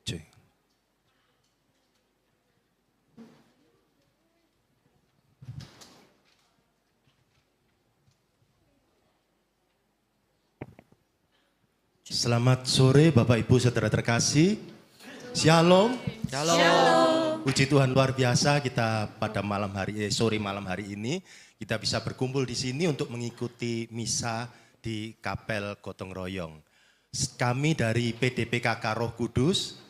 Cek. Selamat sore Bapak Ibu Saudara terkasih. Shalom. Shalom. Puji Tuhan luar biasa kita pada sore malam hari ini kita bisa berkumpul di sini untuk mengikuti misa di Kapel Gotong Royong. Kami dari PDPKK Roh Kudus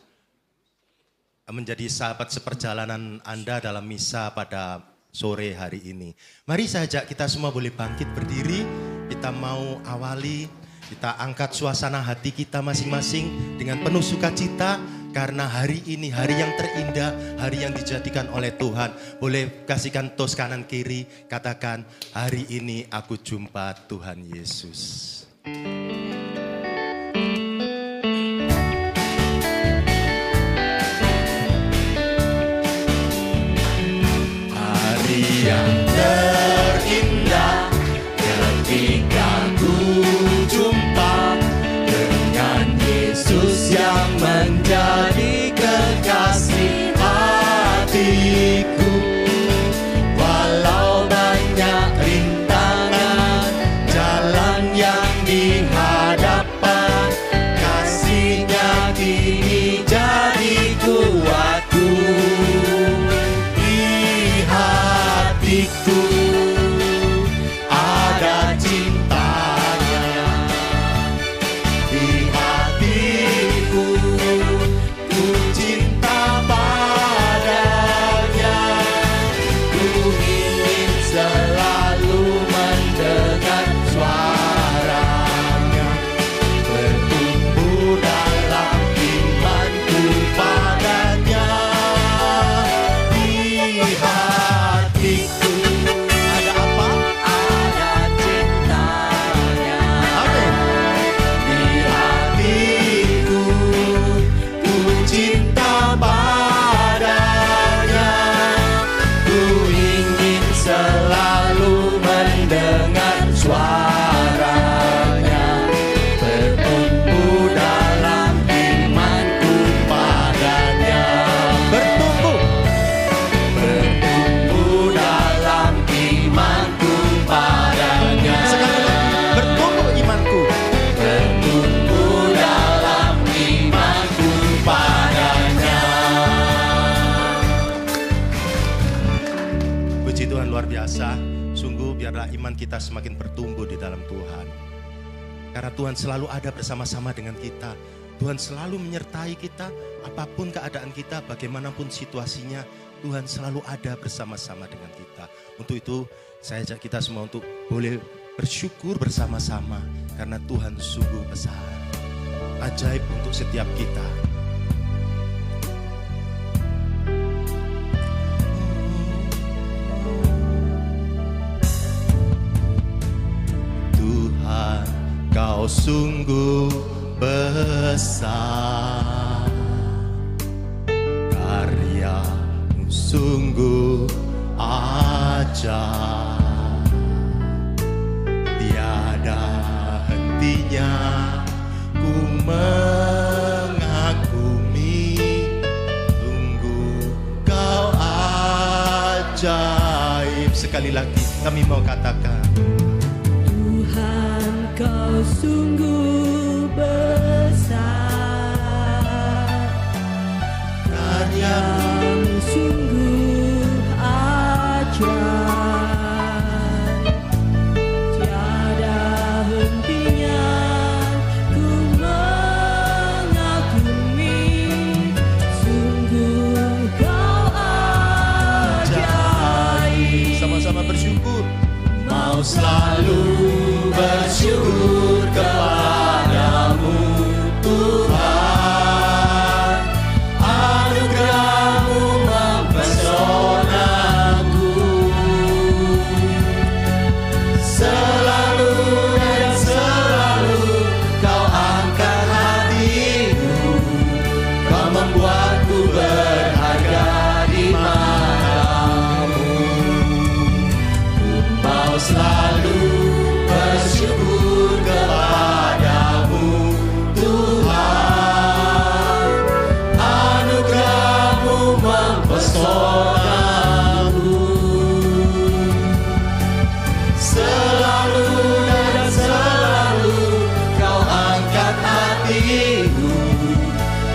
menjadi sahabat seperjalanan Anda dalam misa pada sore hari ini. Mari saya ajak kita semua boleh bangkit berdiri, kita mau awali, kita angkat suasana hati kita masing-masing dengan penuh sukacita karena hari ini hari yang terindah, hari yang dijadikan oleh Tuhan. Boleh kasihkan tos kanan kiri, katakan hari ini aku jumpa Tuhan Yesus. Yang terindah ketika ku jumpa dengan Yesus yang menjadi kekasih hatiku. Walau banyak rintangan jalan yang dihadapan, kasih-Nya kini jadi kuatku. Hatiku ada cintanya, di hatiku ku cinta padanya. Ku ingin selalu mendengar suaranya, bertumbuh dalam imanku padanya. Di hatiku ada apa? Ada cintanya. Amin. Di hatiku ku cinta padanya. Ku ingin selalu mendengar suaranya, bertumbuh dalam imanku padanya. Bertumbuh dalam imanku padanya. Sekali lagi, bertumbuh imanku. Bertumbuh dalam imanku padanya. Puji Tuhan luar biasa. Sungguh biarlah iman kita semakin bertumbuh di dalam Tuhan. Karena Tuhan selalu ada bersama-sama dengan kita. Tuhan selalu menyertai kita, apapun keadaan kita, bagaimanapun situasinya, Tuhan selalu ada bersama-sama dengan kita. Untuk itu, saya ajak kita semua untuk boleh bersyukur bersama-sama. Karena Tuhan sungguh besar, ajaib untuk setiap kita. Tuhan, Kau sungguh besar, karya-Mu sungguh ajaib, tiada hentinya ku mengagumi, sungguh Kau ajaib. Sekali lagi kami mau katakan, Tuhan, Kau sungguh besar, karya-Mu sungguh ajaib, tiada hentinya ku mengagumi, sungguh Kau ajaib. sama-sama bersyukur. Mau selalu bersyukur kepadamu Tuhan, anugerah-Mu mempesonaku. Selalu dan selalu Kau angkat hatiku, Kau membuatku berharga di mata-Mu. Mau selalu bersyukur Selalu dan selalu kau angkat hatiku,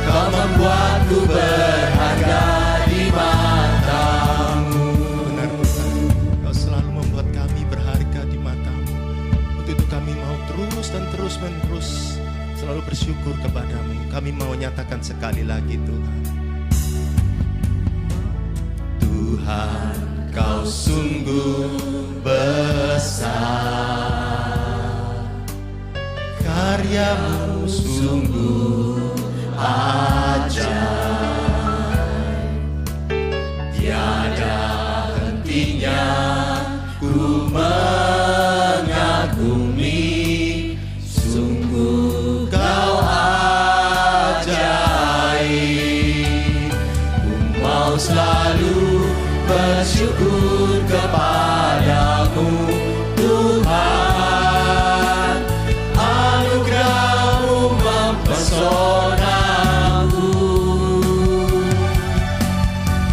kau membuatku berharga di matamu. Benar Tuhan, Kau selalu membuat kami berharga di matamu. Untuk itu kami mau terus dan terus menerus selalu bersyukur kepadamu. Kami mau nyatakan sekali lagi Tuhan. Tuhan, kau sungguh besar, karyamu sungguh ajaib. Tiada hentinya ku mengagumi, sungguh kau ajaib. Ku mau selalu bersyukur kepadamu Tuhan, anugerah-Mu mempesonaku.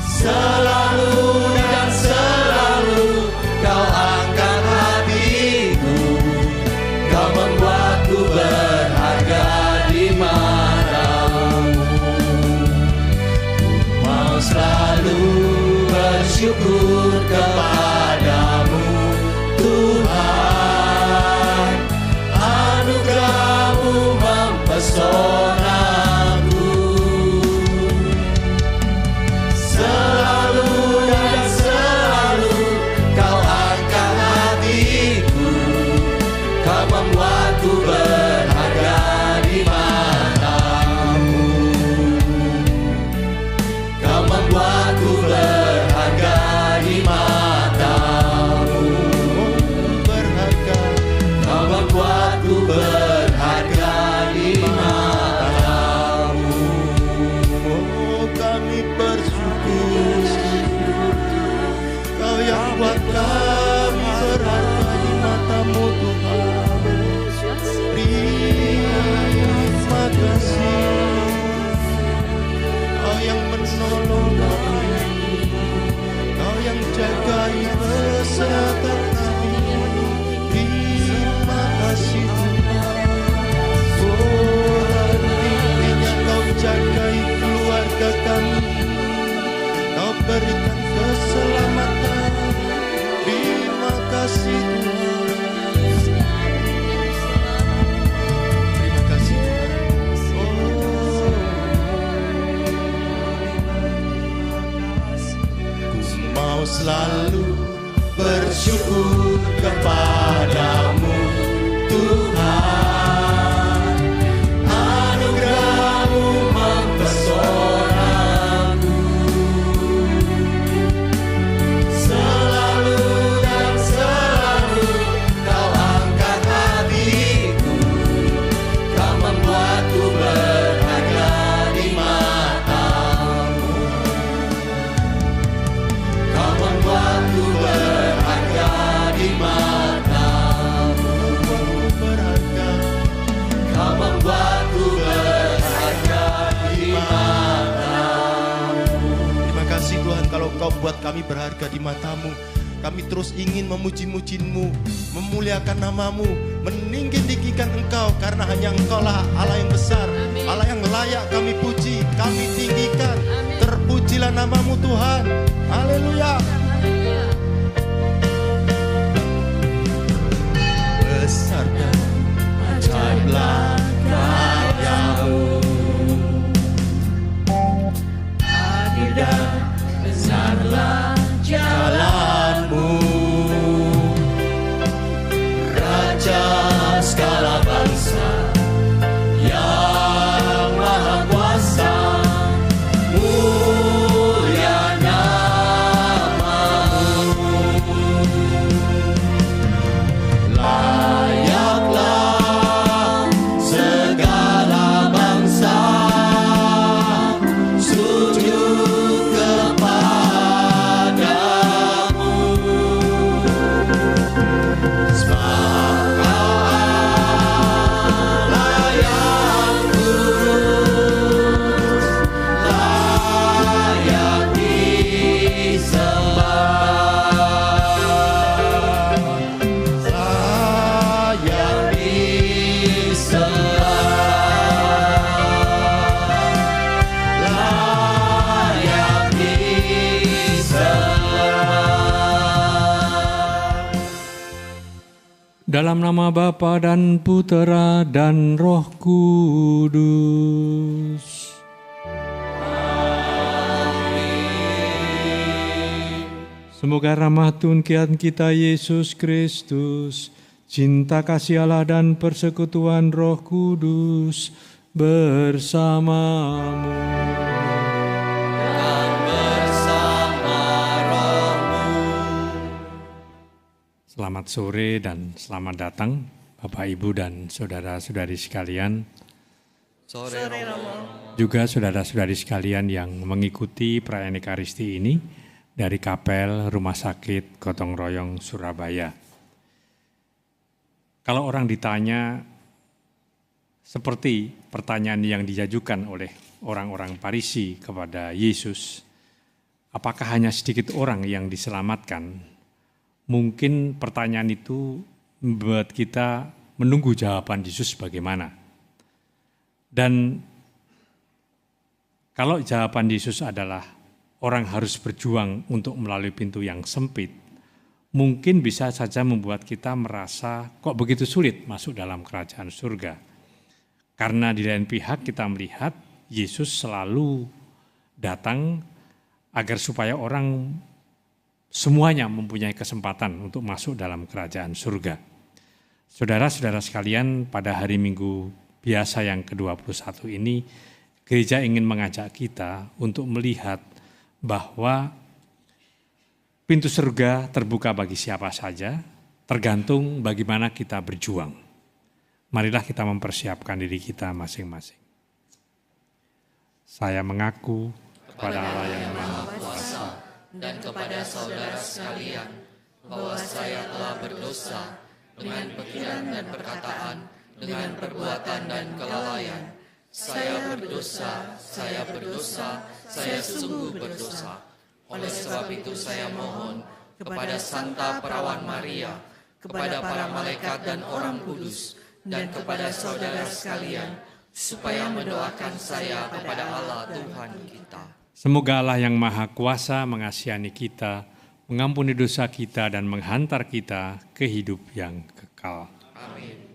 Selalu dan selalu kau angkat hatiku, kau membuatku berharga di matamu. Mau selalu bersyukur kepadamu Tuhan, anugerah-Mu mempesonaku. Selalu dan selalu kau angkat hatiku, kau membuatku berharga di matamu. Kau membuatku berharga di matamu. Berharga, Kau membuatku berharga di matamu. oh kami bersyukur. Kau yang buat kami berharga di matamu Tuhan. Terima kasih. Kau yang menolong kami, Kau yang jagai kesehatan kami. Terima kasih Tuhan. Oh hentinya Kau jagai keluarga kami, Kau berikan keselamatan. Terima kasih Tuhan. Terima kasih Tuhan. Ku mau selalu bersyukur kepadamu Tuhan, anugerah-Mu mempesonaku. Selalu dan selalu kau angkat hatiku, kau membuatku berharga di matamu. Kau membuatku berharga di matamu. Kau membuatku berharga di matamu. Terima kasih Tuhan kalau Kau buat kami berharga di matamu. Kami terus ingin memuji-muji-Mu, memuliakan nama-Mu, meninggi-tinggikan Engkau, karena hanya Engkaulah Allah yang besar, Allah yang layak kami puji, kami tinggikan. Terpujilah nama-Mu Tuhan. Haleluya. Besar dan ajaiblah karya-Mu, adil dan besarlah jalan-Mu. Raja segala bangsa yang maha kuasa, mulia nama-Mu. Dalam nama Bapa dan Putera dan Roh Kudus. Semoga rahmat Tuhan kita Yesus Kristus, cinta kasih Allah dan persekutuan Roh Kudus bersamamu. Dan bersama rohmu. Selamat sore dan selamat datang Bapak Ibu dan saudara-saudari sekalian. Sore Romo. Juga saudara-saudari sekalian yang mengikuti perayaan Ekaristi ini dari Kapel Rumah Sakit Gotong Royong Surabaya. Kalau orang ditanya seperti pertanyaan yang diajukan oleh orang-orang Farisi kepada Yesus, apakah hanya sedikit orang yang diselamatkan? Mungkin pertanyaan itu membuat kita menunggu jawaban Yesus bagaimana. Dan kalau jawaban Yesus adalah orang harus berjuang untuk melalui pintu yang sempit, mungkin bisa saja membuat kita merasa kok begitu sulit masuk dalam kerajaan surga. Karena di lain pihak kita melihat Yesus selalu datang agar supaya orang semuanya mempunyai kesempatan untuk masuk dalam kerajaan surga. Saudara-saudara sekalian, pada hari Minggu biasa yang ke-21 ini, gereja ingin mengajak kita untuk melihat bahwa pintu surga terbuka bagi siapa saja, tergantung bagaimana kita berjuang. Marilah kita mempersiapkan diri kita masing-masing. Saya mengaku kepada Allah yang Maha Kuasa Dan kepada saudara sekalian, bahwa saya telah berdosa dengan pikiran dan perkataan, dengan perbuatan dan kelalaian. Saya berdosa, saya sungguh berdosa. Oleh sebab itu saya mohon kepada Santa Perawan Maria, kepada para malaikat dan orang kudus, dan kepada saudara sekalian, supaya mendoakan saya kepada Allah Tuhan kita. Semoga Allah yang Maha Kuasa mengasihani kita, mengampuni dosa kita dan menghantar kita ke hidup yang kekal. Amin.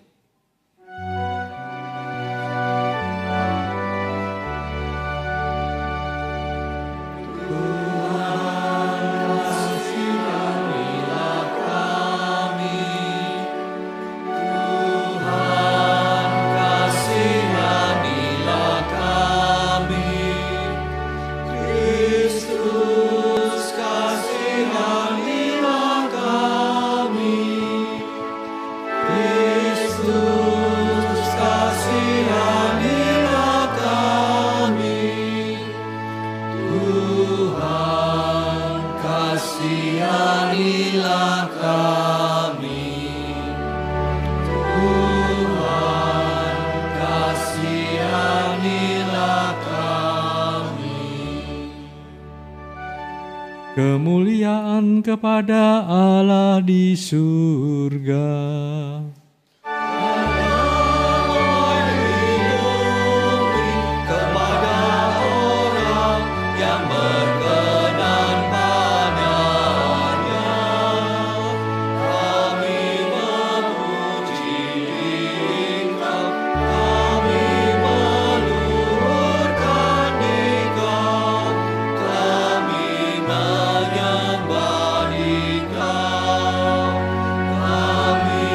Kemuliaan kepada Allah di surga. Kepada orang yang berkenan padanya, kami memuji Engkau, kami meluhurkan Engkau, kami menyembah Engkau, kami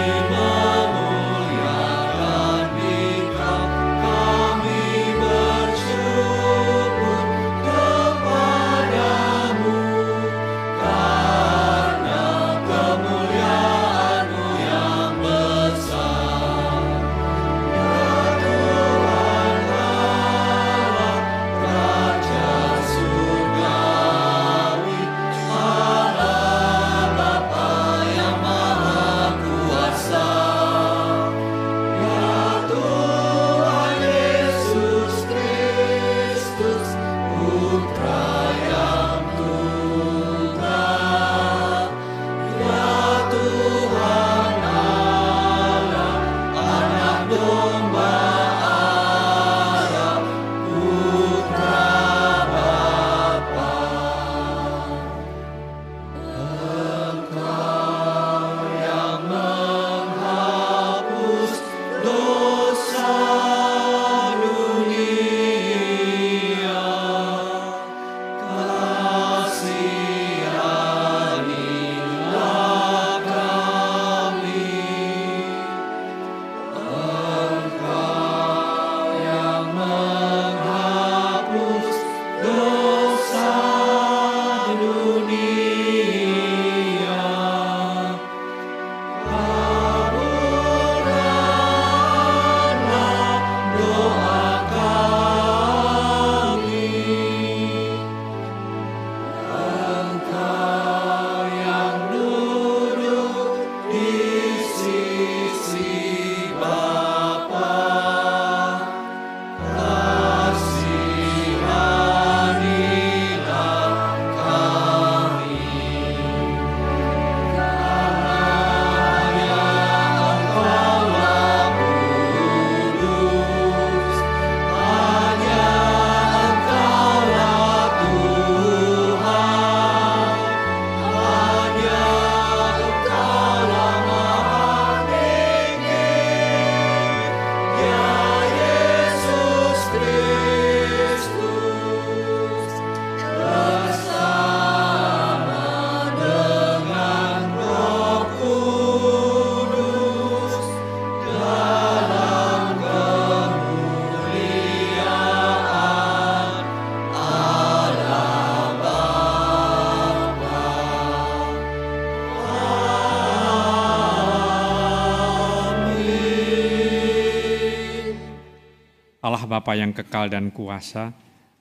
Allah Bapa yang kekal dan kuasa,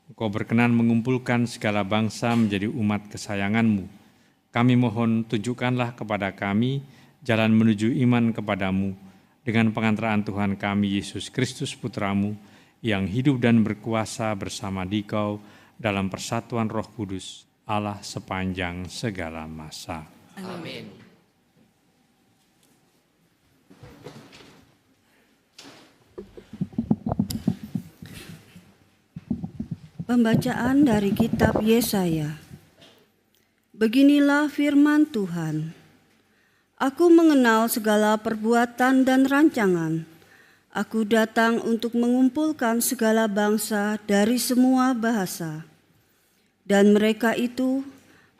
Engkau berkenan mengumpulkan segala bangsa menjadi umat kesayangan-Mu. Kami mohon tunjukkanlah kepada kami jalan menuju iman kepadamu dengan pengantaraan Tuhan kami Yesus Kristus Putra-Mu yang hidup dan berkuasa bersama Dikau dalam persatuan Roh Kudus, Allah sepanjang segala masa. Amin. Pembacaan dari kitab Yesaya. Beginilah firman Tuhan. Aku mengenal segala perbuatan dan rancangan. Aku datang untuk mengumpulkan segala bangsa dari semua bahasa. Dan mereka itu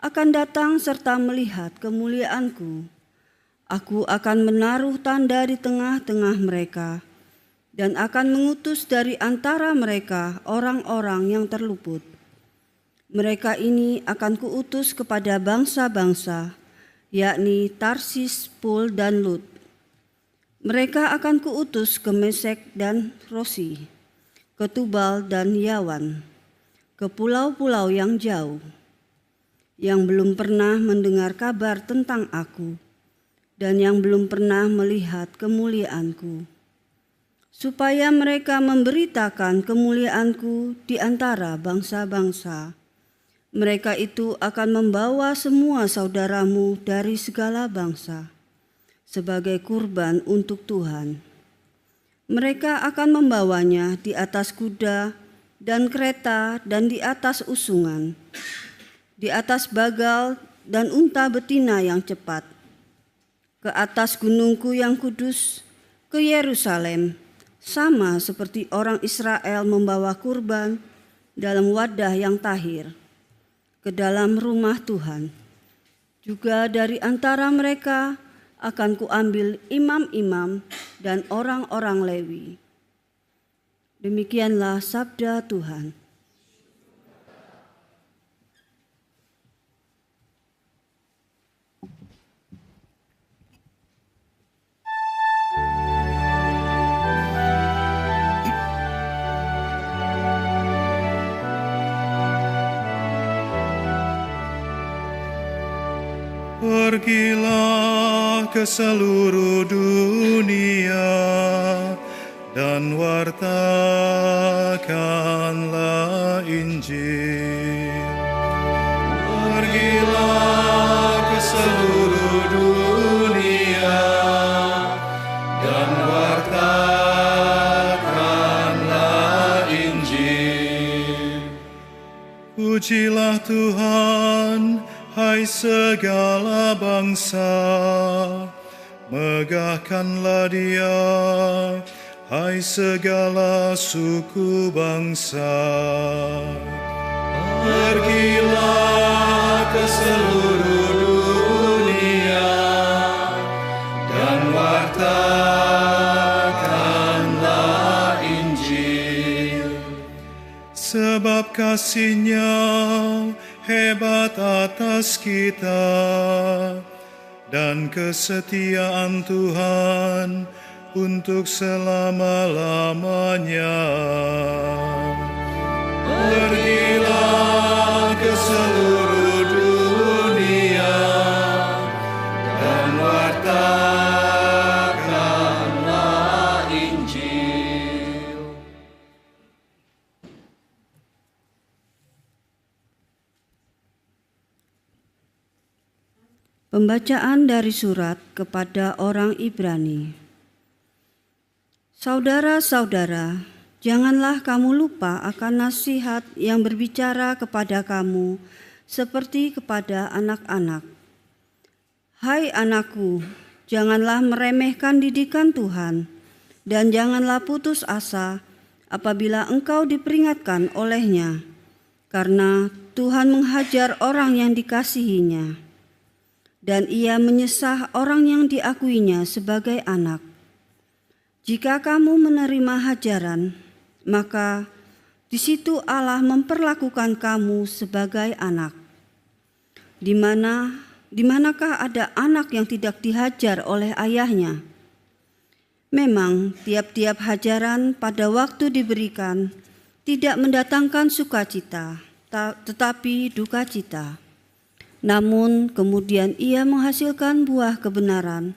akan datang serta melihat kemuliaanku. Aku akan menaruh tanda di tengah-tengah mereka dan akan mengutus dari antara mereka orang-orang yang terluput. Mereka ini akan kuutus kepada bangsa-bangsa, yakni Tarsis, Pul, dan Lut. Mereka akan kuutus ke Mesek dan Rosi, ke Tubal dan Yawan, ke pulau-pulau yang jauh, yang belum pernah mendengar kabar tentang aku, dan yang belum pernah melihat kemuliaanku, supaya mereka memberitakan kemuliaanku di antara bangsa-bangsa. Mereka itu akan membawa semua saudaramu dari segala bangsa sebagai kurban untuk Tuhan. Mereka akan membawanya di atas kuda dan kereta dan di atas usungan, di atas bagal dan unta betina yang cepat, ke atas gunungku yang kudus, ke Yerusalem, sama seperti orang Israel membawa kurban dalam wadah yang tahir ke dalam rumah Tuhan. Juga dari antara mereka akan kuambil imam-imam dan orang-orang Lewi. Demikianlah sabda Tuhan. Pergilah ke seluruh dunia dan wartakanlah Injil. Pergilah ke seluruh dunia dan wartakanlah Injil. Pujilah Tuhan, hai segala bangsa, megahkanlah Dia, hai segala suku bangsa. Pergilah ke seluruh dunia dan wartakanlah Injil. Sebab kasih-Nya hebat atas kita, dan kesetiaan Tuhan untuk selama-lamanya. Pergilah ke seluruh dunia dan wartakanlah Injil. Pembacaan dari surat kepada orang Ibrani. Saudara-saudara, janganlah kamu lupa akan nasihat yang berbicara kepada kamu seperti kepada anak-anak. Hai anakku, janganlah meremehkan didikan Tuhan, dan janganlah putus asa apabila engkau diperingatkan olehnya, karena Tuhan menghajar orang yang dikasihinya, dan Ia menyesah orang yang diakuinya sebagai anak. Jika kamu menerima hajaran, maka di situ Allah memperlakukan kamu sebagai anak. Di manakah ada anak yang tidak dihajar oleh ayahnya? Memang tiap-tiap hajaran pada waktu diberikan tidak mendatangkan sukacita, tetapi duka cita. Namun kemudian ia menghasilkan buah kebenaran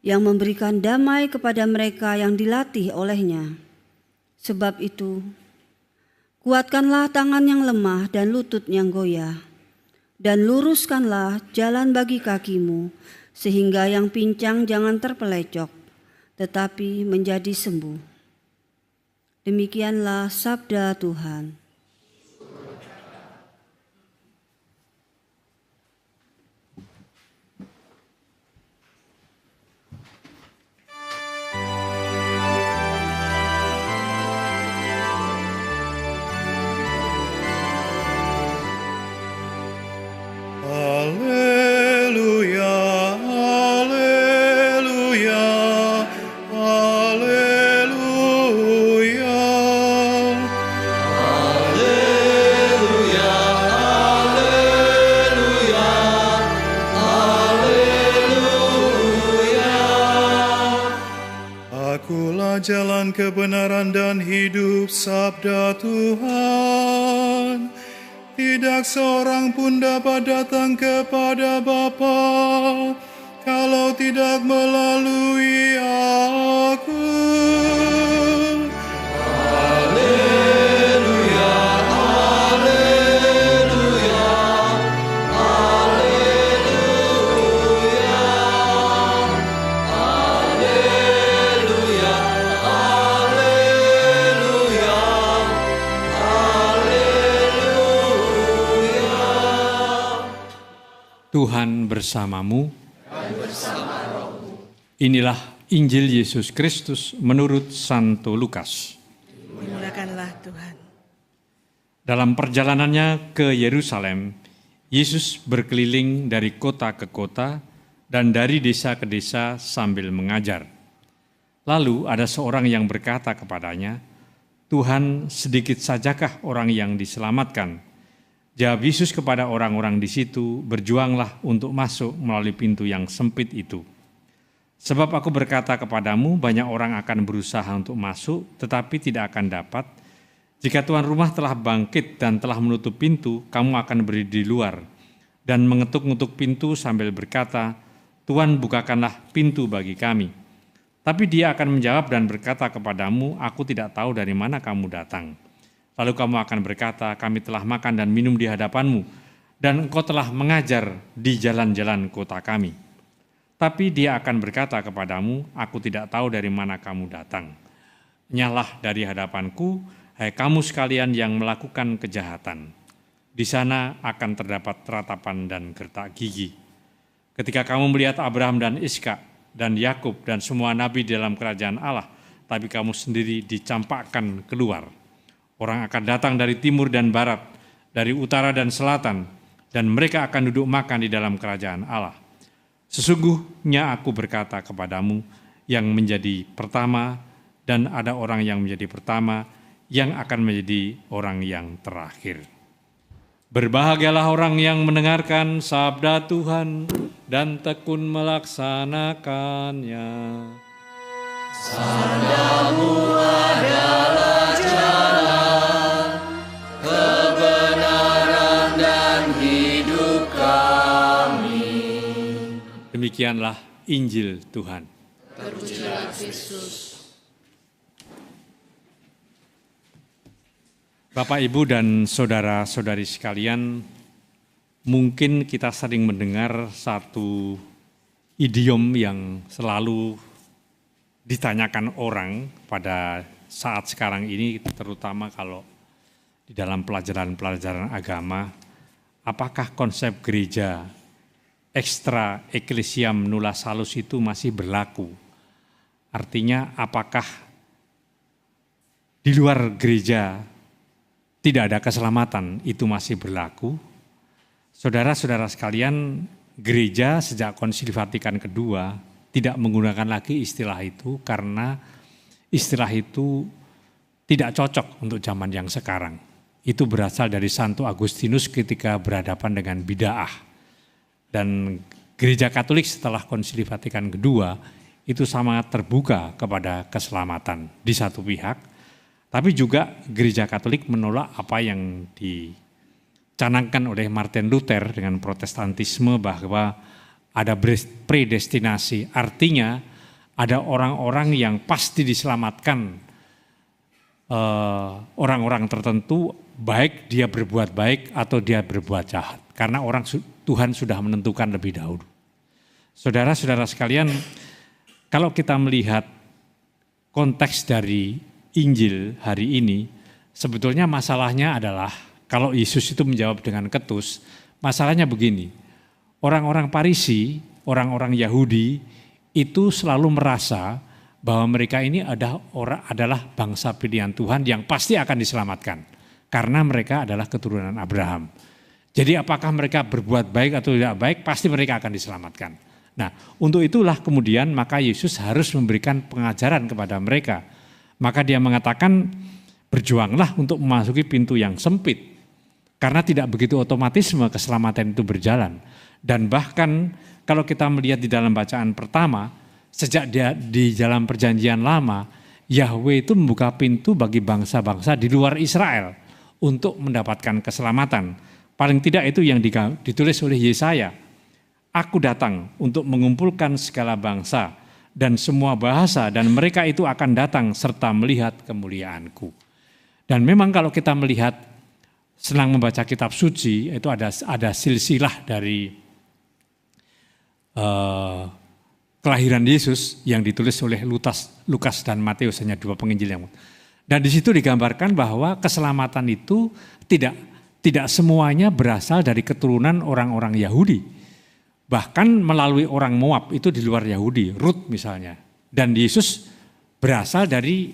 yang memberikan damai kepada mereka yang dilatih olehnya. Sebab itu, kuatkanlah tangan yang lemah dan lutut yang goyah, dan luruskanlah jalan bagi kakimu, sehingga yang pincang jangan terpelecok, tetapi menjadi sembuh. Demikianlah sabda Tuhan. Haleluya, haleluya, haleluya. Haleluya, haleluya, haleluya. Akulah jalan kebenaran dan hidup, sabda Tuhan. Tidak seorang pun dapat datang kepada Bapa kalau tidak melalui aku. Haleluya, haleluya, haleluya. Haleluya, haleluya, haleluya. Tuhan bersamamu. Inilah Injil Yesus Kristus menurut Santo Lukas. Dimuliakanlah Tuhan. Dalam perjalanannya ke Yerusalem, Yesus berkeliling dari kota ke kota dan dari desa ke desa sambil mengajar. Lalu ada seorang yang berkata kepadanya, "Tuhan, sedikit sajakah orang yang diselamatkan?" Jawab Yesus kepada orang-orang di situ, "Berjuanglah untuk masuk melalui pintu yang sempit itu. Sebab aku berkata kepadamu, banyak orang akan berusaha untuk masuk, tetapi tidak akan dapat. Jika tuan rumah telah bangkit dan telah menutup pintu, kamu akan berdiri di luar dan mengetuk-ngetuk pintu sambil berkata, 'Tuan, bukakanlah pintu bagi kami.' Tapi dia akan menjawab dan berkata kepadamu, 'Aku tidak tahu dari mana kamu datang.' Lalu kamu akan berkata, 'Kami telah makan dan minum di hadapanmu, dan engkau telah mengajar di jalan-jalan kota kami.' Tapi dia akan berkata kepadamu, 'Aku tidak tahu dari mana kamu datang. Nyahlah dari hadapanku, hai kamu sekalian yang melakukan kejahatan.' Di sana akan terdapat ratapan dan gertak gigi. Ketika kamu melihat Abraham dan Ishak dan Yakub dan semua nabi dalam kerajaan Allah, tapi kamu sendiri dicampakkan keluar. Orang akan datang dari timur dan barat, dari utara dan selatan, dan mereka akan duduk makan di dalam kerajaan Allah. Sesungguhnya aku berkata kepadamu, yang menjadi pertama, dan ada orang yang menjadi pertama, yang akan menjadi orang yang terakhir." Berbahagialah orang yang mendengarkan sabda Tuhan dan tekun melaksanakannya. Sabdamu adalah jalan, kebenaran dan hidup kami. Demikianlah Injil Tuhan. Terpujilah Kristus. Bapak, Ibu, dan saudara-saudari sekalian, mungkin kita sering mendengar satu idiom yang selalu ditanyakan orang pada saat sekarang ini, terutama kalau di dalam pelajaran-pelajaran agama, apakah konsep gereja extra ecclesiam nulla salus itu masih berlaku? Artinya apakah di luar gereja tidak ada keselamatan, itu masih berlaku? Saudara-saudara sekalian, gereja sejak Konsili Vatikan kedua tidak menggunakan lagi istilah itu karena istilah itu tidak cocok untuk zaman yang sekarang. Itu berasal dari Santo Agustinus ketika berhadapan dengan bid'ah. Dan gereja Katolik setelah Konsili Vatikan kedua itu sangat terbuka kepada keselamatan di satu pihak, tapi juga Gereja Katolik menolak apa yang dicanangkan oleh Martin Luther dengan Protestantisme bahwa ada predestinasi, artinya ada orang-orang yang pasti diselamatkan, orang-orang tertentu, baik dia berbuat baik atau dia berbuat jahat, karena Tuhan sudah menentukan lebih dahulu. Saudara-saudara sekalian, kalau kita melihat konteks dari Injil hari ini, sebetulnya masalahnya adalah kalau Yesus itu menjawab dengan ketus, masalahnya begini, orang-orang Farisi, orang-orang Yahudi itu selalu merasa bahwa mereka ini adalah bangsa pilihan Tuhan yang pasti akan diselamatkan, karena mereka adalah keturunan Abraham. Jadi apakah mereka berbuat baik atau tidak baik, pasti mereka akan diselamatkan. Nah, untuk itulah kemudian maka Yesus harus memberikan pengajaran kepada mereka. Maka dia mengatakan, berjuanglah untuk memasuki pintu yang sempit. Karena tidak begitu otomatisme keselamatan itu berjalan. Dan bahkan kalau kita melihat di dalam bacaan pertama, sejak di dalam perjanjian lama, Yahweh itu membuka pintu bagi bangsa-bangsa di luar Israel untuk mendapatkan keselamatan. Paling tidak itu yang ditulis oleh Yesaya. Aku datang untuk mengumpulkan segala bangsa dan semua bahasa, dan mereka itu akan datang serta melihat kemuliaanku. Dan memang kalau kita melihat, senang membaca kitab suci, itu ada silsilah dari kelahiran Yesus yang ditulis oleh Lukas dan Matius, hanya 2 penginjil yang. Dan di situ digambarkan bahwa keselamatan itu tidak semuanya berasal dari keturunan orang-orang Yahudi. Bahkan melalui orang Moab itu di luar Yahudi, Rut misalnya. Dan Yesus berasal dari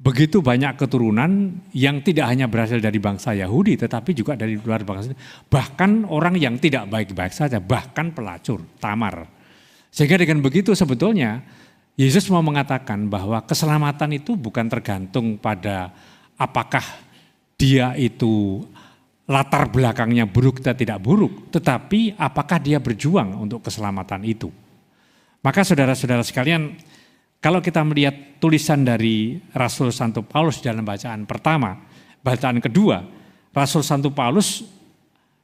begitu banyak keturunan yang tidak hanya berasal dari bangsa Yahudi, tetapi juga dari luar bangsa. Bahkan orang yang tidak baik-baik saja, bahkan pelacur, Tamar. Sehingga dengan begitu sebetulnya Yesus mau mengatakan bahwa keselamatan itu bukan tergantung pada apakah dia itu latar belakangnya buruk atau tidak buruk, tetapi apakah dia berjuang untuk keselamatan itu. Maka saudara-saudara sekalian, kalau kita melihat tulisan dari Rasul Santo Paulus dalam bacaan pertama, bacaan kedua, Rasul Santo Paulus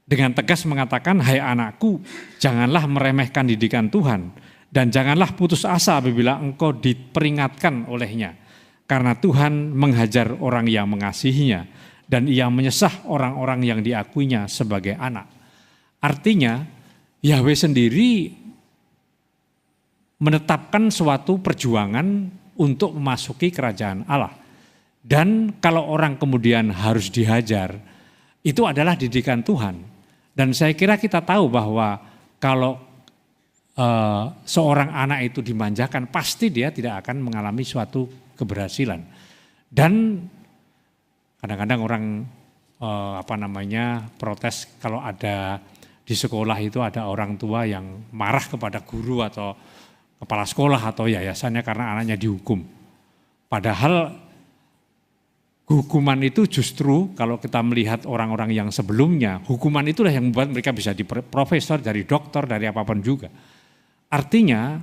dengan tegas mengatakan, hai anakku, janganlah meremehkan didikan Tuhan, dan janganlah putus asa apabila engkau diperingatkan olehnya, karena Tuhan menghajar orang yang mengasihinya, dan ia menyesah orang-orang yang diakuinya sebagai anak. Artinya Yahweh sendiri menetapkan suatu perjuangan untuk memasuki kerajaan Allah. Dan kalau orang kemudian harus dihajar, itu adalah didikan Tuhan. Dan saya kira kita tahu bahwa kalau seorang anak itu dimanjakan, pasti dia tidak akan mengalami suatu keberhasilan. Dan kadang-kadang orang protes kalau ada di sekolah itu ada orang tua yang marah kepada guru atau kepala sekolah atau yayasannya karena anaknya dihukum. Padahal hukuman itu justru kalau kita melihat orang-orang yang sebelumnya, hukuman itulah yang membuat mereka bisa di profesor, dari dokter, dari apapun juga. Artinya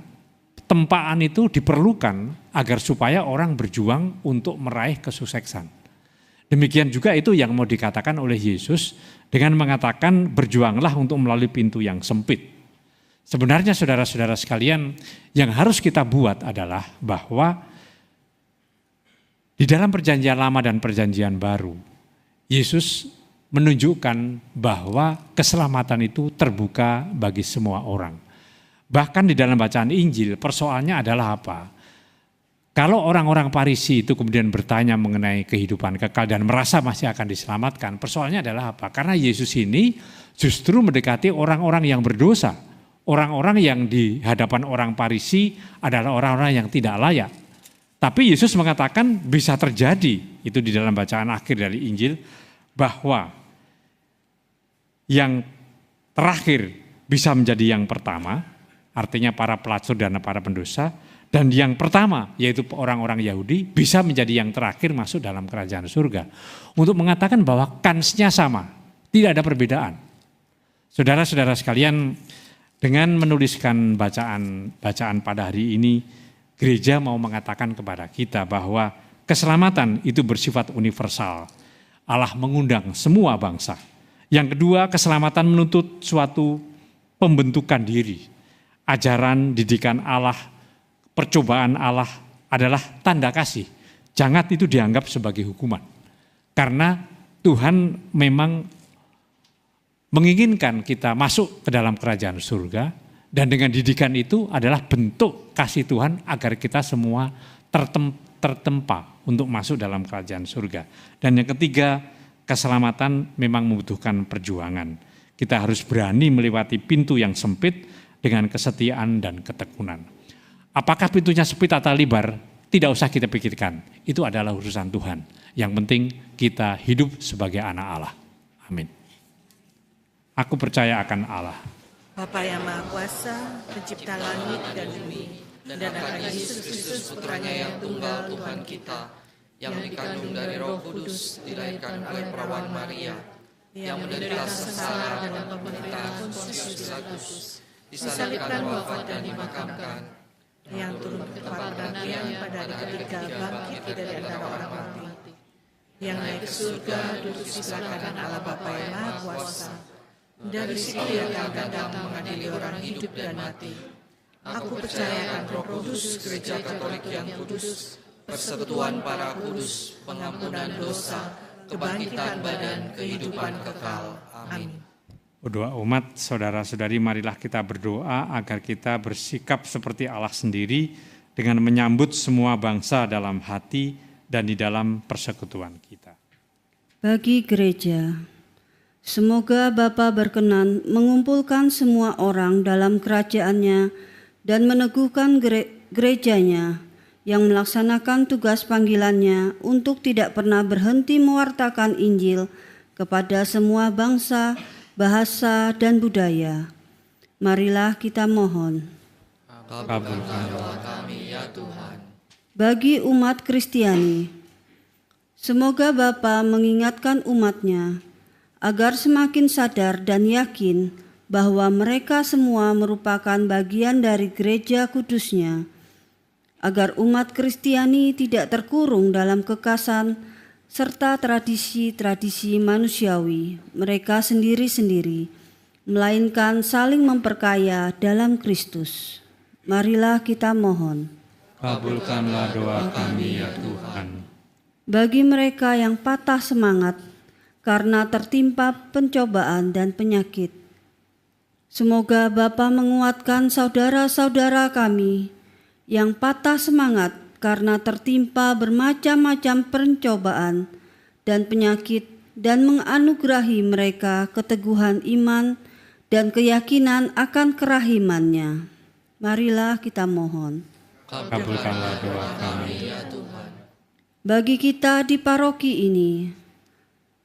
tempaan itu diperlukan agar supaya orang berjuang untuk meraih kesuksesan. Demikian juga itu yang mau dikatakan oleh Yesus dengan mengatakan berjuanglah untuk melalui pintu yang sempit. Sebenarnya saudara-saudara sekalian, yang harus kita buat adalah bahwa di dalam perjanjian lama dan perjanjian baru, Yesus menunjukkan bahwa keselamatan itu terbuka bagi semua orang. Bahkan di dalam bacaan Injil persoalannya adalah apa? Kalau orang-orang Farisi itu kemudian bertanya mengenai kehidupan kekal dan merasa masih akan diselamatkan, persoalannya adalah apa? Karena Yesus ini justru mendekati orang-orang yang berdosa. Orang-orang yang di hadapan orang Farisi adalah orang-orang yang tidak layak. Tapi Yesus mengatakan bisa terjadi, itu di dalam bacaan akhir dari Injil, bahwa yang terakhir bisa menjadi yang pertama, artinya para pelacur dan para pendosa, dan yang pertama, yaitu orang-orang Yahudi, bisa menjadi yang terakhir masuk dalam kerajaan surga. Untuk mengatakan bahwa kansnya sama, tidak ada perbedaan. Saudara-saudara sekalian, Dengan menuliskan bacaan pada hari ini, gereja mau mengatakan kepada kita bahwa keselamatan itu bersifat universal. Allah mengundang semua bangsa. Yang kedua, keselamatan menuntut suatu pembentukan diri. Ajaran, didikan Allah, percobaan Allah adalah tanda kasih. Jangan itu dianggap sebagai hukuman. Karena Tuhan memang menginginkan kita masuk ke dalam kerajaan surga, dan dengan didikan itu adalah bentuk kasih Tuhan agar kita semua tertempa untuk masuk dalam kerajaan surga. Dan yang ketiga, keselamatan memang membutuhkan perjuangan. Kita harus berani melewati pintu yang sempit dengan kesetiaan dan ketekunan. Apakah pintunya sempit atau lebar? Tidak usah kita pikirkan. Itu adalah urusan Tuhan. Yang penting kita hidup sebagai anak Allah. Amin. Aku percaya akan Allah, Bapa yang Maha Kuasa, pencipta langit dan bumi, dan akan Yesus Kristus putranya yang tunggal Tuhan kita, yang dikandung dari Roh Kudus, dilahirkan oleh perawan Maria, yang menderita sengsara dalam pemerintahan Pontius Pilatus, disalibkan, wafat dan dimakamkan, yang turun ke tempat pengabdian pada hari ketiga bangkit dari antara orang mati, yang naik ke surga duduk di sebelah kanan Allah Bapa yang Maha Kuasa, dari situ yang akan datang mengadili orang hidup dan mati. Aku percaya akan Roh Kudus, Gereja Katolik yang kudus, persekutuan para kudus, pengampunan dosa, kebangkitan badan, kehidupan kekal. Amin. Doa umat, saudara-saudari, marilah kita berdoa agar kita bersikap seperti Allah sendiri dengan menyambut semua bangsa dalam hati dan di dalam persekutuan kita. Bagi gereja, semoga Bapa berkenan mengumpulkan semua orang dalam kerajaannya dan meneguhkan gerejanya yang melaksanakan tugas panggilannya untuk tidak pernah berhenti mewartakan Injil kepada semua bangsa, bahasa, dan budaya. Marilah kita mohon. Kabulkan doa kami ya Tuhan. Bagi umat Kristiani, semoga Bapa mengingatkan umatnya agar semakin sadar dan yakin bahwa mereka semua merupakan bagian dari gereja kudusnya, agar umat Kristiani tidak terkurung dalam kekasan serta tradisi-tradisi manusiawi mereka sendiri-sendiri, melainkan saling memperkaya dalam Kristus. Marilah kita mohon. Kabulkanlah doa kami ya Tuhan. Bagi mereka yang patah semangat karena tertimpa pencobaan dan penyakit, semoga Bapa menguatkan saudara-saudara kami yang patah semangat karena tertimpa bermacam-macam pencobaan dan penyakit, dan menganugerahi mereka keteguhan iman dan keyakinan akan kerahimannya. Marilah kita mohon. Kabulkanlah doa kami ya Tuhan. Bagi kita di paroki ini,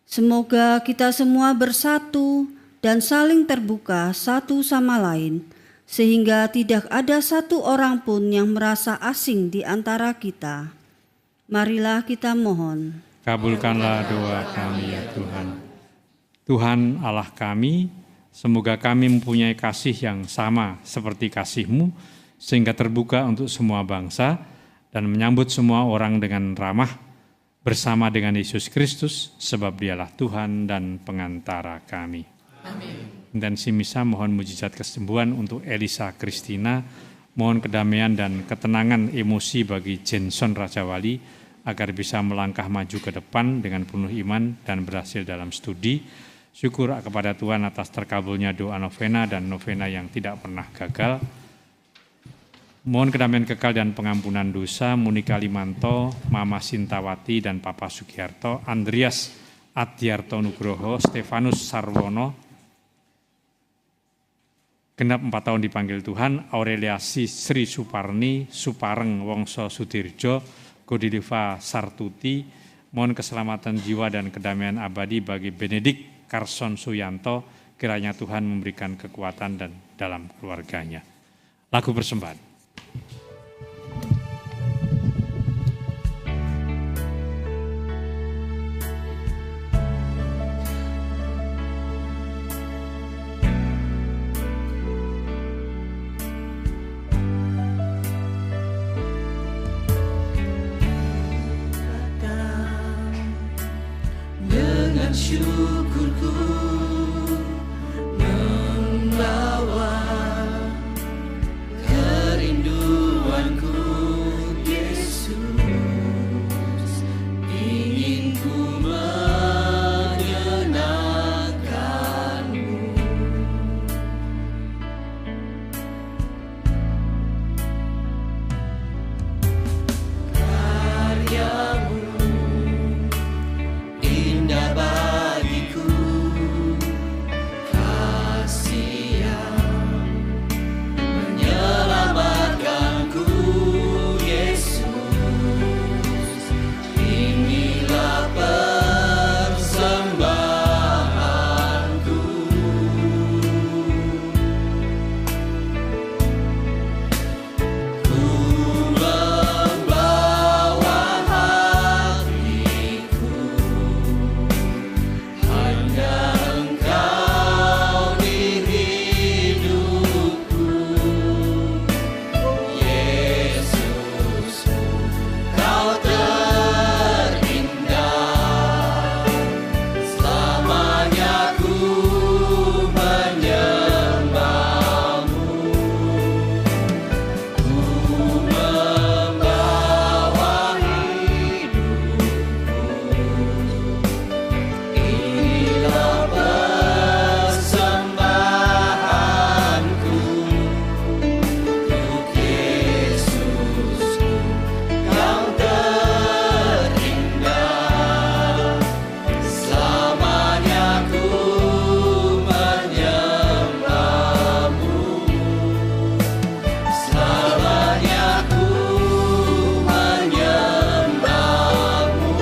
semoga kita semua bersatu dan saling terbuka satu sama lain, sehingga tidak ada satu orang pun yang merasa asing di antara kita. Marilah kita mohon. Kabulkanlah doa kami ya Tuhan. Tuhan Allah kami, semoga kami mempunyai kasih yang sama seperti kasih-Mu, sehingga terbuka untuk semua bangsa dan menyambut semua orang dengan ramah bersama dengan Yesus Kristus, sebab Dialah Tuhan dan pengantara kami. Amin. Intensi misa mohon mujizat kesembuhan untuk Elisa Kristina, mohon kedamaian dan ketenangan emosi bagi Jenson Rajawali agar bisa melangkah maju ke depan dengan penuh iman dan berhasil dalam studi. Syukur kepada Tuhan atas terkabulnya doa novena dan novena yang tidak pernah gagal. Mohon kedamaian kekal dan pengampunan dosa Monika Limanto, Mama Sintawati dan Papa Sugiharto, Andreas Adiarto Nugroho, Stefanus Sarwono, genap 4 tahun dipanggil Tuhan, Aureliasi Sri Suparni, Supareng Wongso Sudirjo, Godiliva Sartuti. Mohon keselamatan jiwa dan kedamaian abadi bagi Benedik Karson Suyanto, kiranya Tuhan memberikan kekuatan dan dalam keluarganya. Lagu persembahan. syukurku membawa kerinduanku, Yesus, ingin ku menyenangkanmu. Karyamu indah bagiku, kasih yang menyelamatkanku, Yesus, inilah persembahanku. Ku membawa hatiku, hanya Engkau di hidupku, Yesus, Kau terindah, selamanya ku menyembahmu. Ku membawa hidupku, inilah persembahanku untuk Yesusku, Kau terindah, selamanya ku menyembahmu, selamanya ku menyembahmu,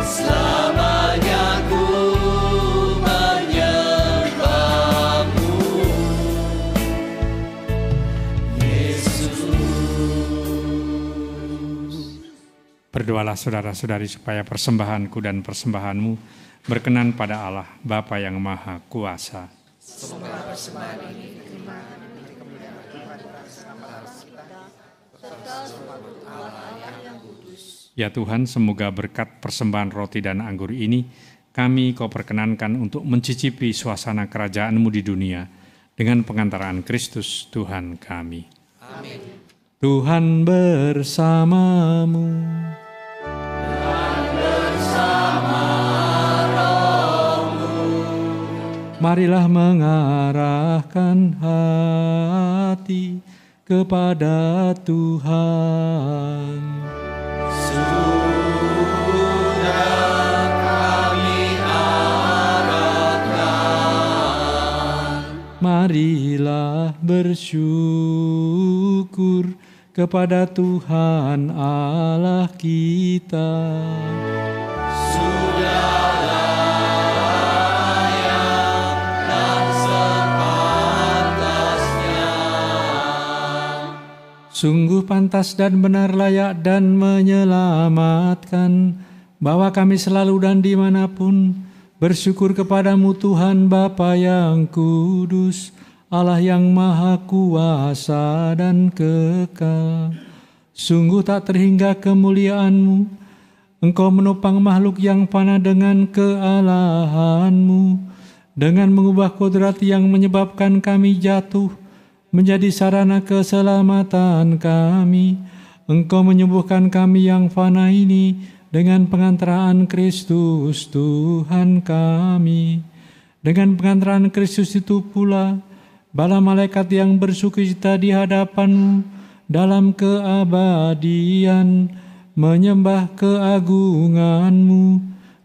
selamanya ku menyembahmu, Yesus. Berdoalah saudara-saudari supaya persembahanku dan persembahanmu berkenan pada Allah Bapa yang Maha Kuasa. Ya Tuhan, semoga berkat persembahan roti dan anggur ini kami Kau perkenankan untuk mencicipi suasana kerajaan-Mu di dunia dengan pengantaraan Kristus Tuhan kami. Amin. Tuhan bersamamu. Marilah mengarahkan hati kepada Tuhan. Sudah kami arahkan, Marilah bersyukur kepada Tuhan Allah kita. sudah layak dan sepantasnya. Sungguh pantas dan benar, layak dan menyelamatkan, bahwa kami selalu dan dimanapun bersyukur kepadamu Tuhan Bapa yang kudus, Allah yang maha kuasa dan kekal. Sungguh tak terhingga kemuliaan-Mu, Engkau menopang makhluk yang fana dengan kealahan-Mu, dengan mengubah kodrat yang menyebabkan kami jatuh menjadi sarana keselamatan kami. Engkau menyembuhkan kami yang fana ini dengan pengantaraan Kristus Tuhan kami. Dengan pengantaraan Kristus itu pula, bala malaikat yang bersukacita di hadapan-Mu dalam keabadian menyembah keagungan-Mu.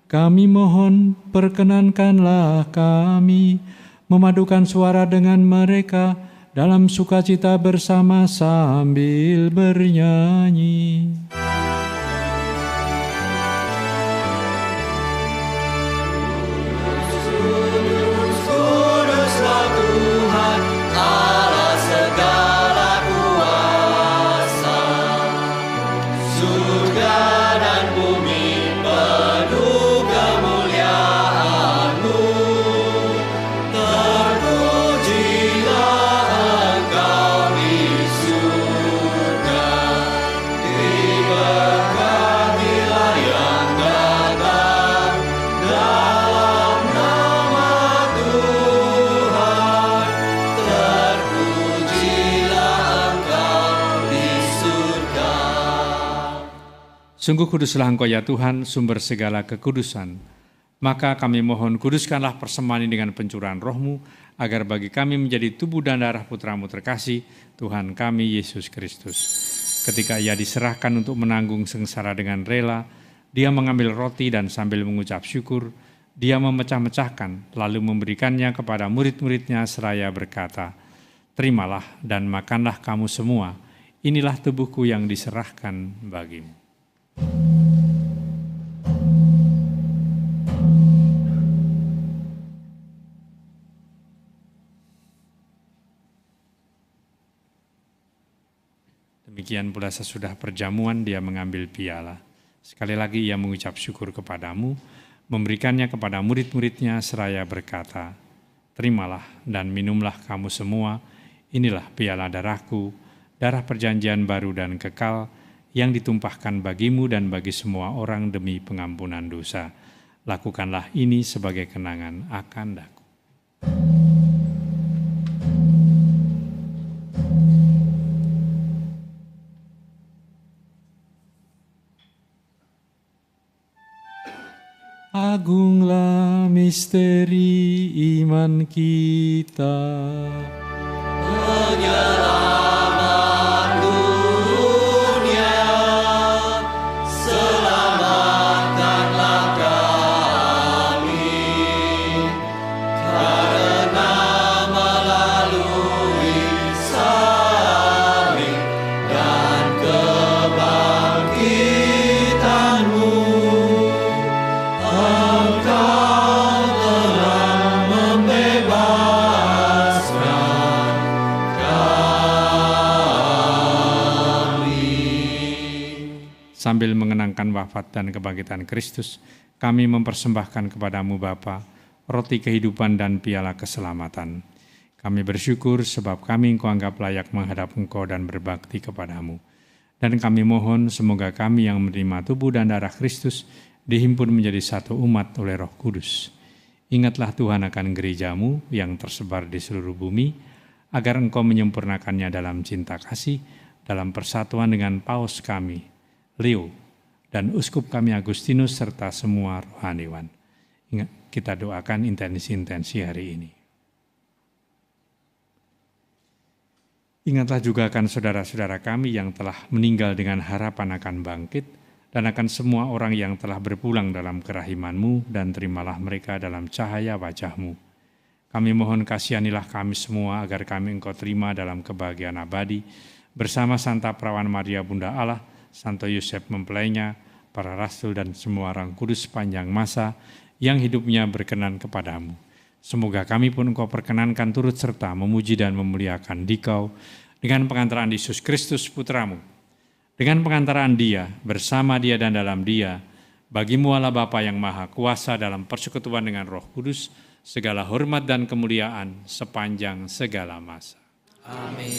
Kami mohon, perkenankanlah kami memadukan suara dengan mereka dalam sukacita bersama sambil bernyanyi. Kuduslah Tuhan, Allah segala kuasa. Surga dan bumi penuh kemuliaan-Mu. Terpujilah Engkau di surga, di Sungguh kuduslah Engkau ya Tuhan, sumber segala kekudusan. Maka kami mohon kuduskanlah persembahan ini dengan pencurahan Roh-Mu, agar bagi kami menjadi tubuh dan darah Putra-Mu terkasih, Tuhan kami Yesus Kristus. Ketika Ia diserahkan untuk menanggung sengsara dengan rela, Dia mengambil roti dan sambil mengucap syukur, Dia memecah-mecahkan, lalu memberikannya kepada murid-muridnya seraya berkata, "Terimalah dan makanlah kamu semua, inilah tubuhku yang diserahkan bagimu." Demikian pula sesudah perjamuan Dia mengambil piala. Sekali lagi Ia mengucap syukur kepadamu, memberikannya kepada murid-muridnya seraya berkata, "Terimalah dan minumlah kamu semua, inilah piala darahku, darah perjanjian baru dan kekal, yang ditumpahkan bagimu dan bagi semua orang demi pengampunan dosa. Lakukanlah ini sebagai kenangan akan daku." Agunglah misteri iman kita. Penyelamat dunia, selamatkanlah kami, karena melalui salib dan kebangkitan-Mu, Engkau telah membebaskan kami. Sambil mengenangkan wafat dan kebangkitan Kristus, kami mempersembahkan kepadamu Bapa, roti kehidupan dan piala keselamatan. Kami bersyukur sebab kami Engkau anggap layak menghadap Engkau dan berbakti kepadamu. Dan kami mohon semoga kami yang menerima tubuh dan darah Kristus dihimpun menjadi satu umat oleh Roh Kudus. Ingatlah Tuhan akan gereja-Mu yang tersebar di seluruh bumi, agar Engkau menyempurnakannya dalam cinta kasih, dalam persatuan dengan Paus kami, Leo, dan Uskup kami Agustinus, serta semua rohaniwan. Ingat, kita doakan intensi-intensi hari ini. Ingatlah juga akan saudara-saudara kami yang telah meninggal dengan harapan akan bangkit, dan akan semua orang yang telah berpulang dalam kerahiman-Mu, dan terimalah mereka dalam cahaya wajah-Mu. Kami mohon kasihanilah kami semua agar kami Engkau terima dalam kebahagiaan abadi, bersama Santa Perawan Maria Bunda Allah, Santo Yosef mempelainya, para rasul dan semua orang kudus sepanjang masa yang hidupnya berkenan kepadamu. Semoga kami pun Engkau perkenankan turut serta memuji dan memuliakan Dikau dengan pengantaran Yesus Kristus Putra-Mu. Dengan pengantaran Dia, bersama Dia dan dalam Dia, bagi-Mu Allah Bapa yang Maha Kuasa dalam persekutuan dengan Roh Kudus, segala hormat dan kemuliaan sepanjang segala masa. Amin.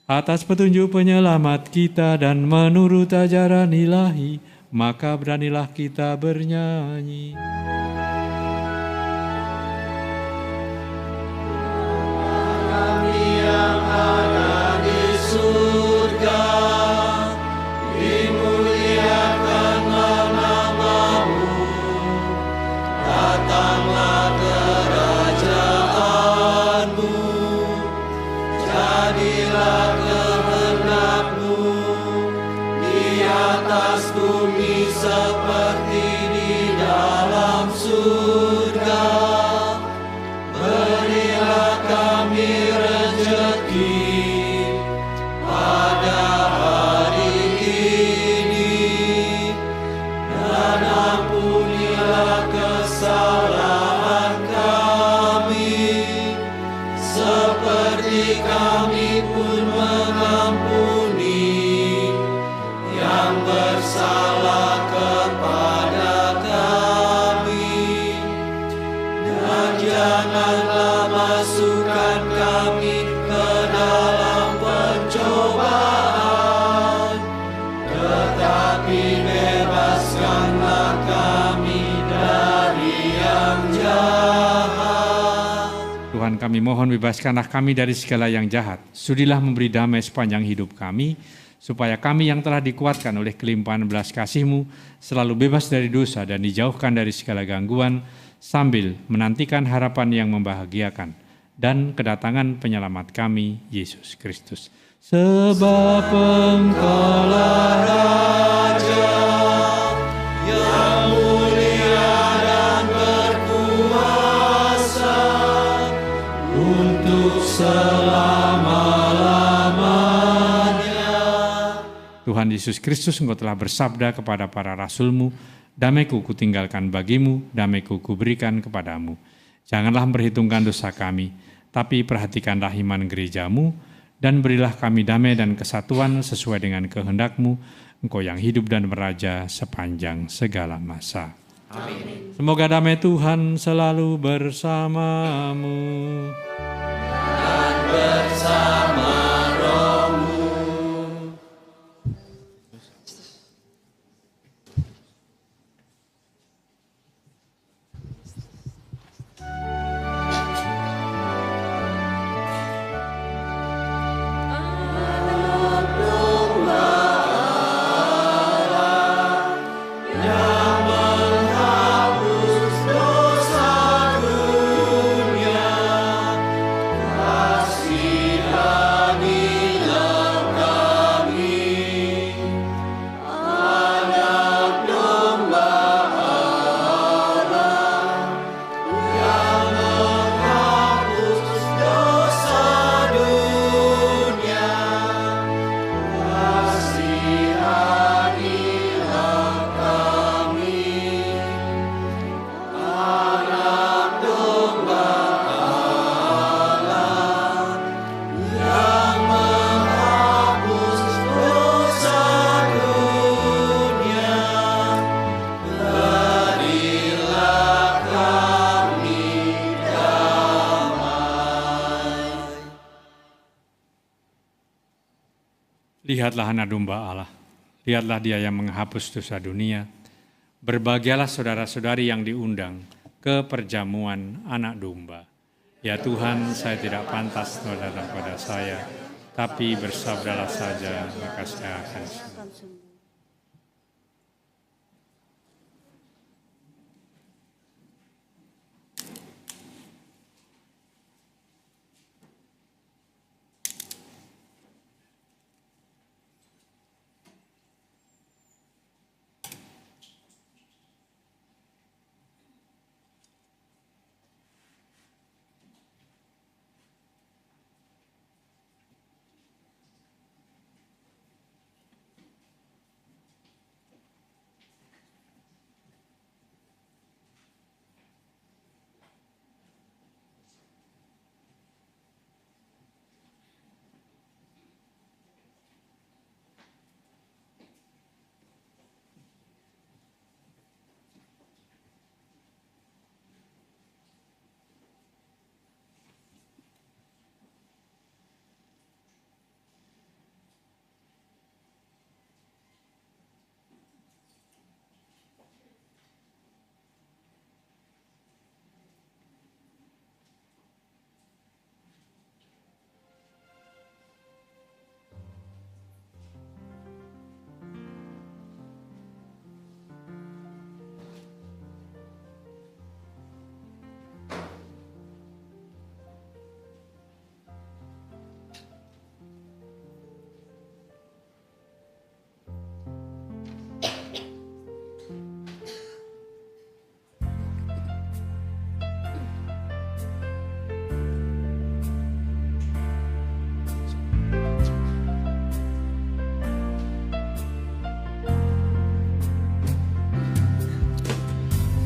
Atas petunjuk penyelamat kita dan menurut ajaran ilahi, maka beranilah kita bernyanyi. Kami yang ada di surga, dimuliakanlah nama-Mu, datanglah kerajaan-Mu, jadilah kehendak-Mu di atas bumi seperti di dalam surga. Berilah kami rezeki pada hari ini, dan ampunilah kesalahan kami, seperti kami pun mengampuni yang bersalah kepada kami. Dan janganlah masukkan kami ke dalam pencobaan, tetapi bebaskanlah kami dari yang jahat. Tuhan kami Kami mohon bebaskanlah kami dari segala yang jahat. Sudilah memberi damai sepanjang hidup kami, supaya kami yang telah dikuatkan oleh kelimpahan belas kasih-Mu selalu bebas dari dosa dan dijauhkan dari segala gangguan, sambil menantikan harapan yang membahagiakan dan kedatangan penyelamat kami, Yesus Kristus. Sebab Engkaulah Raja yang mulia dan berkuasa untuk selama-lamanya. Tuhan Yesus Kristus, Engkau telah bersabda kepada para rasul-Mu, damai-Ku kutinggalkan bagimu, damai-Ku kuberikan kepadamu. Janganlah memperhitungkan dosa kami, tapi perhatikanlah iman gereja-Mu, dan berilah kami damai dan kesatuan sesuai dengan kehendak-Mu, Engkau yang hidup dan meraja sepanjang segala masa. Amin. Semoga damai Tuhan selalu bersamamu. Dan bersama rohmu. Lihatlah anak domba Allah, lihatlah Dia yang menghapus dosa dunia. Berbahagialah saudara-saudari yang diundang ke perjamuan anak domba. Ya Tuhan, saya tidak pantas Engkau datang pada saya, tapi bersabdalah saja, maka saya akan sembuh.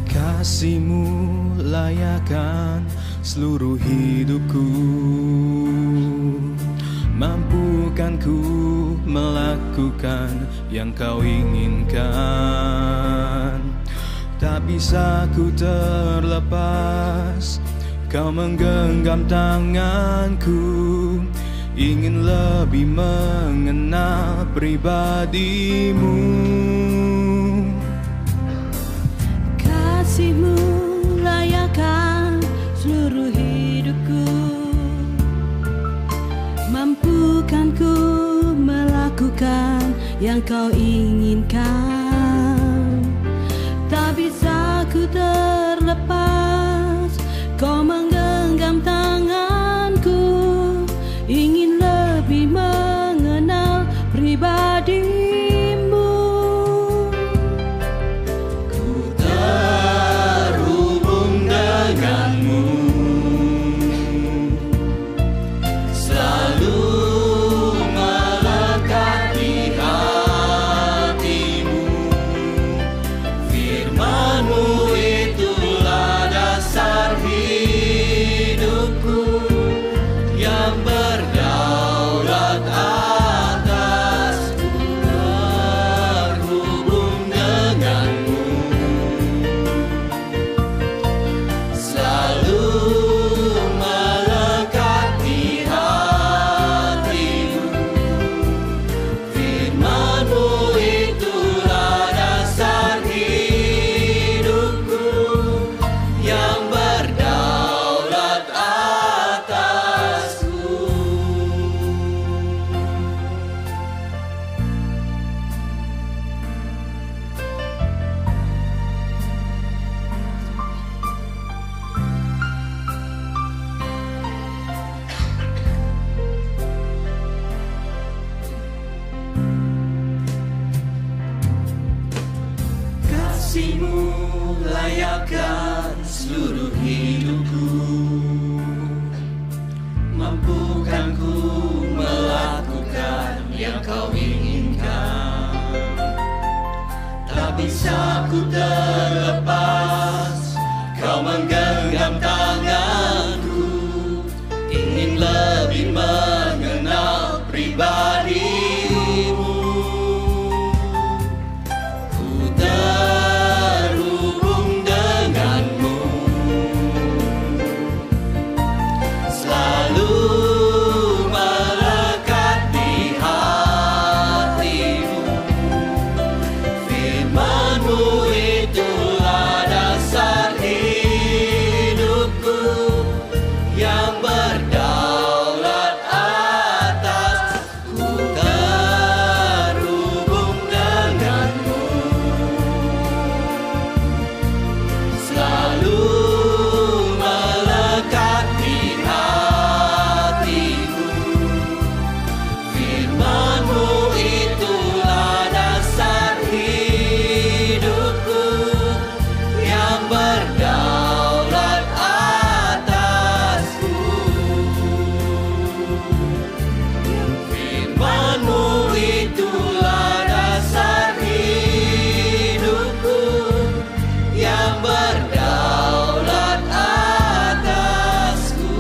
Kasih-Mu layakkan seluruh hidupku, mampukan ku melakukan yang Kau inginkan. Tak bisa ku terlepas, Kau menggenggam tanganku, ingin lebih mengenal pribadi-Mu. Kasih-Mu layakkan seluruh hidupku, yang kau inginkan. Tak bisa ku terlepas, kau menggenggam tanganku, ingin lebih mengenal pribadimu. Ku terhubung denganmu, selalu melekat di hatimu. Firman-Mu itulah dasar hidupku, yang berdaulat atasku. Terhubung denganmu, selalu melekat di hatimu. Firman-Mu itulah dasar hidupku, yang berdaulat atasku. Kasih-Mu layakkan seluruh hidupku, mampukan ku melakukan yang kau inginkan. Tak bisa ku terlepas, kau menggenggam tanganku, ingin lebih mengenal pribadimu. Ku terhubung denganmu, selalu melekat di hatimu. Firman-Mu itulah dasar hidupku, yang berdaulat atasku. Terhubung denganmu, selalu melekat di hatiku. Firman-Mu itulah dasar hidupku, yang berdaulat atasku. Firman-Mu itulah dasar hidupku, yang berdaulat atasku.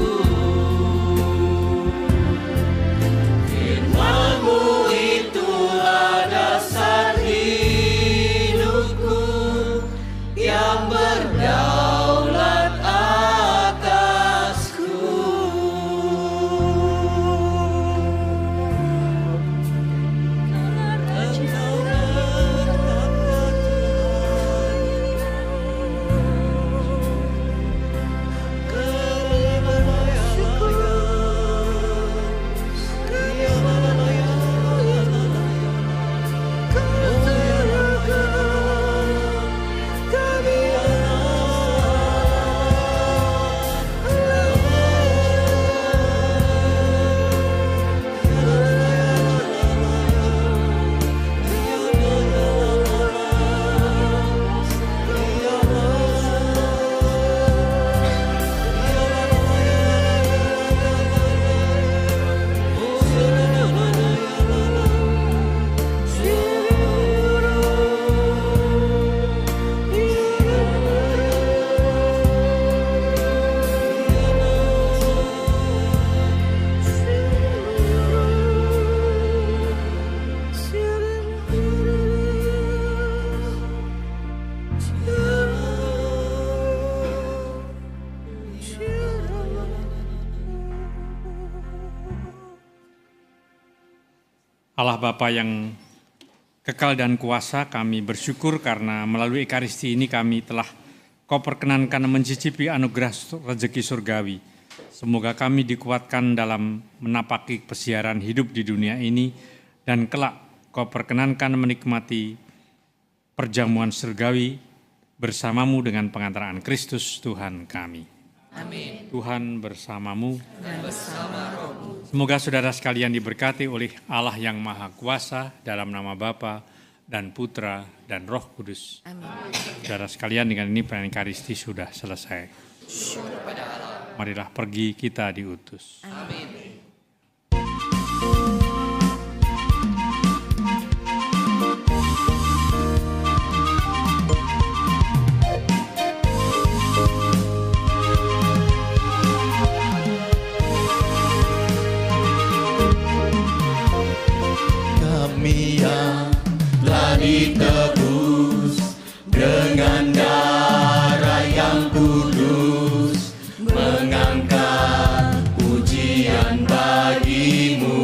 Firman-Mu itulah dasar hidupku, yang berdaulat atasku. Allah Bapa yang kekal dan kuasa, kami bersyukur karena melalui Ekaristi ini kami telah Kau perkenankan mencicipi anugerah rezeki surgawi. Semoga kami dikuatkan dalam menapaki pesiaran hidup di dunia ini, dan kelak Kau perkenankan menikmati perjamuan surgawi bersamamu dengan pengantaraan Kristus Tuhan kami. Amin. Tuhan bersamamu. Dan bersama rohmu. Semoga saudara sekalian diberkati oleh Allah yang Maha Kuasa dalam nama Bapa dan Putra dan Roh Kudus. Amin. Saudara sekalian, dengan ini perayaan Ekaristi sudah selesai. Syukur pada Allah. Marilah pergi, kita diutus. Amin. Kami yang telah ditebus dengan darah yang kudus, mengangkat pujian bagimu.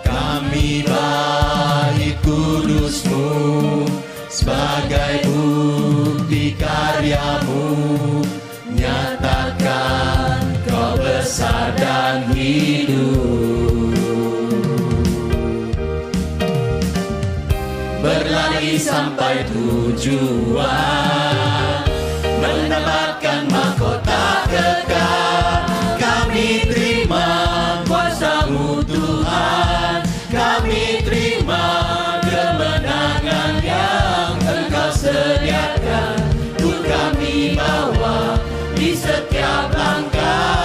Kami bait kudusmu sebagai bukti karyamu, nyatakan kau besar dan hidup. Berlari sampai tujuan, mendapatkan mahkota kekal. Kami terima kuasa-Mu Tuhan, kami terima kemenangan yang Engkau sediakan. Untuk kami bawa di setiap langkah,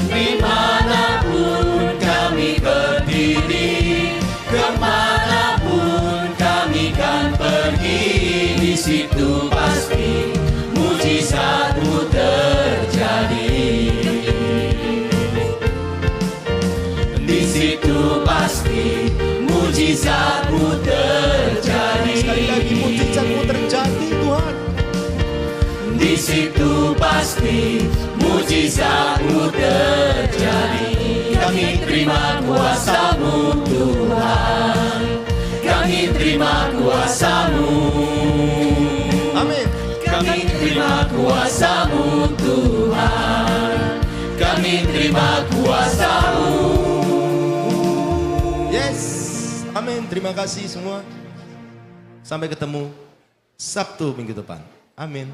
dimanapun kami berdiri, kemanapun kami kan pergi, di situ pasti mujizat-Mu terjadi. Di situ pasti mujizat-Mu terjadi. Sekali lagi mujizat-Mu terjadi, Tuhan. Di situ pasti mujizat-Mu terjadi. Kami terima kuasa-Mu Tuhan, kami terima kuasa-Mu. Amin. Kami terima kuasa-Mu Tuhan, kami terima kuasa-Mu. Yes. Amin. Terima kasih semua. Sampai ketemu Sabtu minggu depan. Amin.